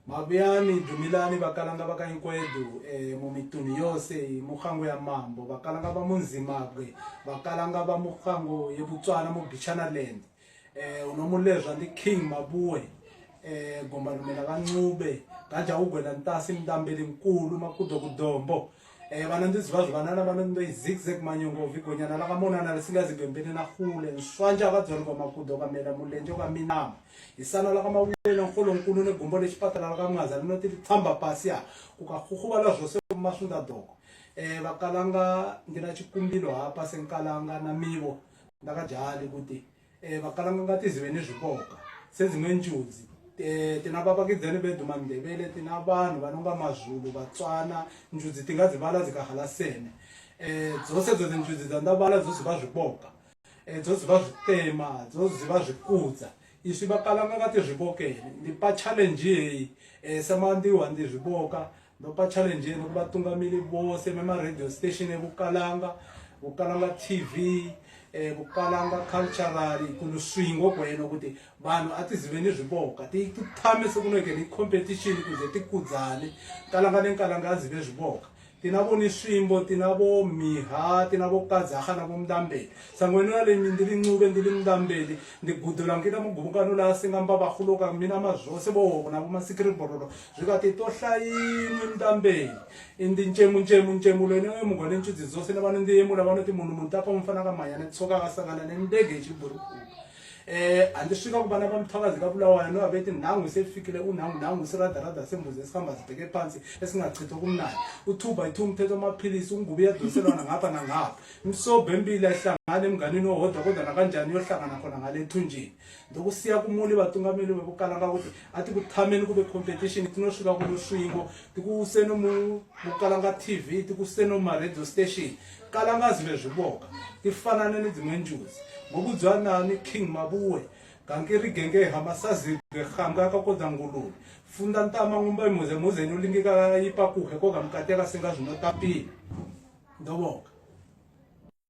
Mabiani Dumilani bakalanga bakayinkwedu mu mituni yose mukhango ya mambo bakalanga ba munzimabwe bakalanga ba mukhango yebutswana mu Bichana Land unomulezwa ndi King Mabuwe gomba lumela kancube kaja ugwela ntasi mndambeli nkulu makudo kudombo bana ndizivazwe banana bana ndo zigzag manyongo vigonyana la kamonana lesingazi ngempeni na khule nswanja akadzona kwa makudo kamela mulenje kwa minama isana la kamawulela nkolo nkulu negombo lexipatala la kamngaza linoti lithamba pasi ya kukakhukhubala zose kumasunda doko bakalanga ndina chikumbilo hapa senkalanga na mivo ndakajali kuti bakalanga ngati ziveni zviboka sezimwe njuzi tina babakidzeni bedu mandebele tina vanhu vanonga mazulu vatswana njuzi tingadzivala zikahalasene dzose dzozi njuzi dzandavala dzoziva zviboka dzoziva zvitema dzoziva zvikudza izvi bakalanga ngati zvibokeni ndipa challenge yeyi semandiwa ndi zviboka ndopa challenge yeyi nokuvatungamiri vose mema-radio station evukalanga TV bukalanga culturally kuluswingo kweno kuti vanhu atiziveni zviboka tithame sekuneke ni competition kuze tikudzane kalanga nenkalanga azive zviboka tinavo ni swimbo tinavo miha tinavo kadzaha navo mndambeli sangweni nale ndili ncube ndili mndambeli ndigudula ngina mugubukano la singamba bakhuluka mina mazose bo navo masikriborolo zvikati tohlayini mndambeli indi ncemu lene mungwane ntshudzi zose nabana ndiyemula vanoti munhu muntapa umfana kamanya netsoka kasangana nendege chiburuku andisvika kubana bamthakazi kabulawayo noabethi nangu sefikile unangu siradarada sembuzi esikhamba zibheke phansi esingachitha kumnandi u2 by 2 umthetho amaphilisi ungubi yadoselwana ngapha nangapha imsobho empilo ehlangana emnganini owodwa kodwa nakanjani yohlangana khona ngale thunjini ndokusiya kumuli batungameli bebukalanga ukuthi athi kuthameni kube competition tinosvika kuluswingo tikuseno bukalanga TV tikuseno ma-radio station kalanga zive zviboka tifanane nedzimwe njuzi ngokudzwana ni King Mabuwe kankeri genge hamasazi gehanga kakodza ngululu funda ntama ngumba muze nolingika ipa kuhe koga mkateka singa zvinotapira ndoboka